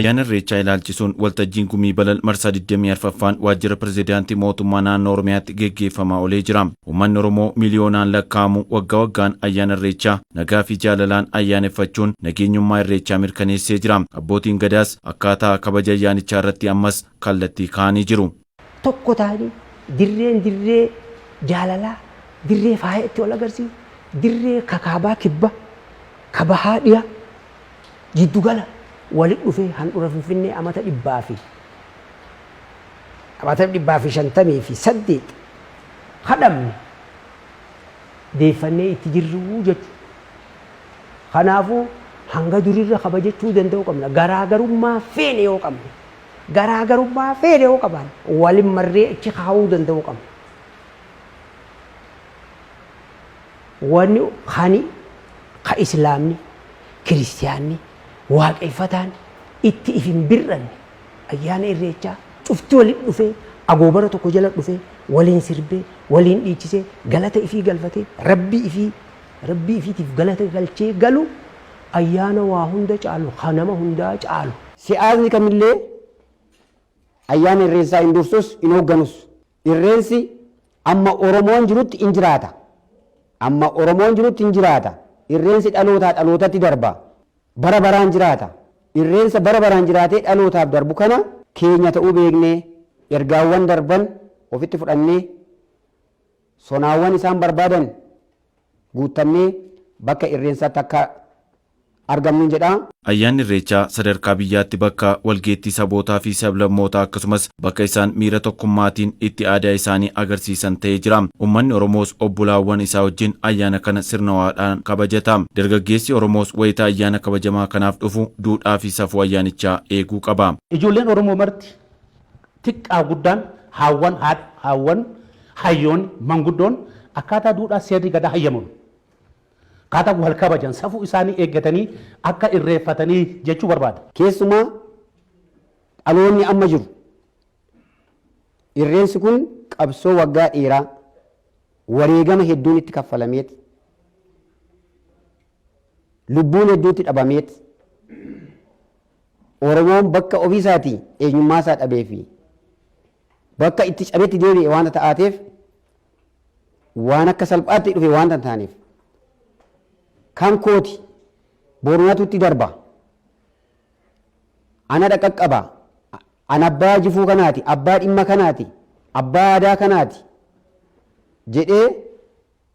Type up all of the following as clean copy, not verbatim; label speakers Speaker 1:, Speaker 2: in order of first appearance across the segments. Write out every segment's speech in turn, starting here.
Speaker 1: Ayyaana Irreechaa ilaalchisuun waltajjiin gumii balal marsaa 24ffaan waajjira pirezidaantii mootummaa naannoo Oromiyaatti geggeeffamaa oolee jira. Uummanni Oromoo miliyoonaan lakkaa'amu waggaa waggaan ayyaana Irreechaa nagaa fi jaalalaan ayyaaneffachuun nageenyummaa Irreechaa mirkaneessee jira. Abbootiin Gadaas akkaataa kabaja ayyaanichaa irratti ammas kallattii kaa'anii jiru.
Speaker 2: Tokko ta'anii dirree jaalalaa, dirree faaya itti wal agarsiisu, dirree kakaabaa kibba, kabahaa dhiya, jiddugala walitti dhufee handhuura Finfinnee amata 158 kadhamne deeffannee itti jirru jechuudha. Kanaafuu hanga durirra kabajachuu danda'uu qabna. Garaagarummaa feene yoo qabne, garaagarummaa feene yoo qaban walin marree achi kaa'uu danda'uu qabna. Wanni hani ka Islaamni, Kiristiyaanni, waaqeffataan itti ifin birranne ayyaana Irreechaa cufti walitti dhufee agoobara tokko jala dhufee waliin sirbee waliin dhiichisee galata ifii galfatee rabbii ifiitiif galata galchee galu ayyaana waa hunda caalu kanama hundaa caalu. Siyaasni kamillee ayyaana Irreechaa hin dursus hin hoogganus. Irreensi amma Oromoon jirutti hin jiraata. Amma Oromoon jirutti hin jiraata. Irreensi dhalootaa dhalootatti darba. Bara baraan jiraata. Irreensa bara baraan jiraatee dhalootaaf darbu kana keenya ta'uu beeknee ergaawwan darban ofitti fudhannee sonaawwan isaan barbaadan guuttannee bakka irreensaatti akka argamnu jedha.
Speaker 1: Ayyaanni Irreechaa sadarkaa biyyaatti bakka walgeettii sabootaa fi sablammootaa akkasumas bakka isaan miira tokkummaatiin itti aadaa isaanii agarsiisan ta'ee jira. Uummanni Oromoos obbolaawwan isaa wajjin ayyaana kana sirnawaadhaan kabajata. Dargaggeessi Oromoos wayitaa ayyaana kabajamaa kanaaf dhufu duudhaa fi safuu ayyaanichaa eeguu qaba.
Speaker 3: Ijoolleen Oromoo marti xiqqaa guddaan haawwan hayyoon manguddoon akkaataa duudhaa seerri gadaa hayyamuun akkaataa wal kabajan safuu isaanii eeggatanii akka irreeffatanii jechuu barbaada.
Speaker 2: Keessumaa dhaloonni amma jiru irreensi kun qabsoo waggaa dheeraa wareegama hedduun itti kaffalameeti lubbuun hedduutti dhabameeti Oromoon bakka ofiisaatii eenyummaa isaa dhabee fi bakka itti cabetti deebi'e waan ta'aateef waan akka salphaatti dhufe waan taaneef kan kooti boronatutti darba ana dhaqaqqaba ana abbaa jifuu kanaati abbaa dhimma kanaati abbaa aadaa kanaati jedhee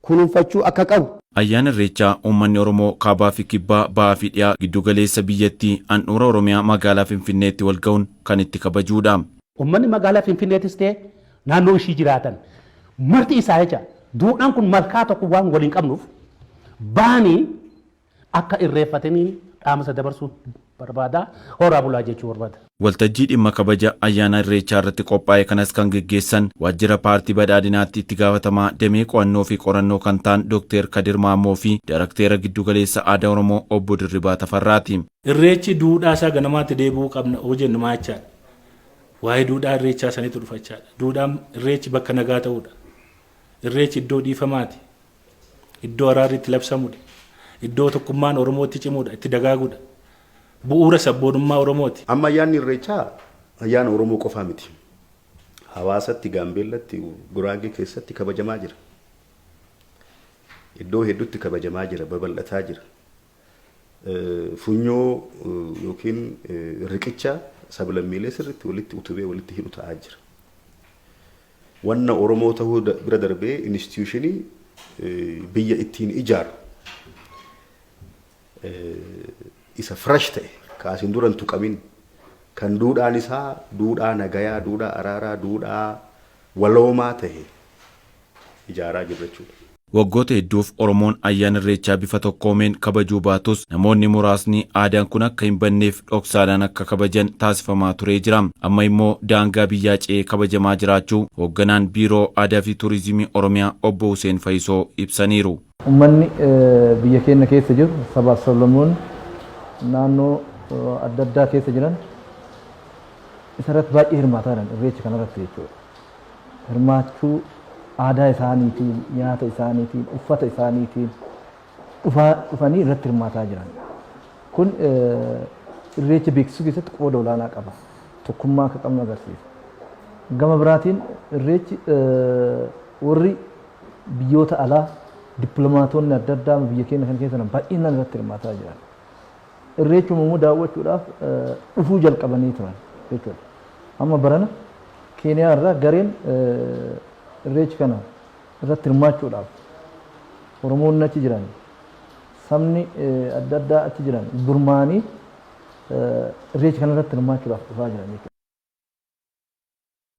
Speaker 2: kunuunfachuu akka qabu.
Speaker 1: Ayyaana Irreechaa uummanni Oromoo kaabaa fi kibbaa ba'aa fi dhiyaa giddugaleessa biyyattii handhuura Oromiyaa magaalaa Finfinneetti wal ga'uun kan itti kabajuudha.
Speaker 3: Uummanni magaalaa Finfinneettis ta'e naannoo ishii jiraatan marti isaa jecha duudhaan kun malkaa tokko waan waliin qabnuuf baanii akka irreeffatanii dhaamsa dabarsuu barbaada horaa bulaa jechuu barbaada.
Speaker 1: Waltajjii dhimma kabaja ayyaana Irreechaa irratti qophaa'e kanas kan geggeessan waajjira paartii badhaadhinaatti itti gaafatamaa damee qo'annoo fi qorannoo kan ta'an Dr. Kadir Maammoo fi Darakteera giddugaleessa aadaa Oromoo obbo Dirribaa Tafarraati.
Speaker 4: Irreechi duudhaa isaa ganamaatti deebi'uu qabna hojjennu maachaadha. Waa'ee duudhaa Irreechaa sanitti dhufachaadha. Duudhaan Irreechi bakka nagaa ta'uudha. Irreechi iddoo dhiifamaati. Iddoo araarri itti labsamudha. Iddoo tokkummaan Oromootti cimuudha, itti dagaaguudha. Bu'uura sabboonummaa Oromooti.
Speaker 5: Amma ayyaanni Irreechaa ayyaana Oromoo qofaa miti. Hawaasatti, Gaambeellatti, Guraagee keessatti kabajamaa jira. Iddoo hedduutti kabajamaa jira, babal'ataa jira. Funyoo yookiin riqicha sablammiilee sirriitti walitti utubee walitti hidhu ta'aa jira. Wanna Oromoo ta'uu bira darbee instituushinii biyya ittiin ijaaru isa fresh ta'e kaasin duran tuqamin kan duudhaan isaa duudhaa nagayaa, duudhaa araaraa, duudhaa waloomaa ta'e ijaaraa jirra jechuudha.
Speaker 1: Waggoota hedduuf Oromoon ayyaana Irreechaa bifa tokkoomeen kabajuu baatus namoonni muraasni aadaan kun akka hin banneef dhoksaadhaan akka kabajan taasifamaa turee jira. Amma immoo daangaa biyyaa ce'ee kabajamaa jiraachuu hoogganaan Biiroo Aadaa fi Turizimii Oromiyaa obbo Hussein Faisoo ibsaniiru.
Speaker 6: Uummanni biyya keenya keessa jiru sabaaf sablammoonni naannoo adda addaa keessa jiran isarratti baay'ee hirmaataa jiran Irreecha kanarratti jechuudha. Hirmaachuu aadaa isaaniitiin, nyaata isaaniitiin, uffata isaaniitiin dhufanii irratti hirmaataa jiran. Kun irreecha beeksisuu keessatti qooda olaanaa qaba. Tokkummaa akka qabnu agarsiisa. Gama biraatiin irreechi warri biyyoota alaa dippiloomaatonni adda addaa biyya keenya kan keessa baay'inaan irratti hirmaataa jiran. Irreechuma immoo daawwachuudhaaf dhufuu jalqabanii turan jechuudha. Amma barana Keeniyaa irraa gareen irreechi kana irratti hirmaachuudhaaf Oromoonni achi jiran sabni adda addaa achi jiran gurmaa'anii irreecha kana irratti hirmaachuudhaaf dhufaa jiran jechuudha.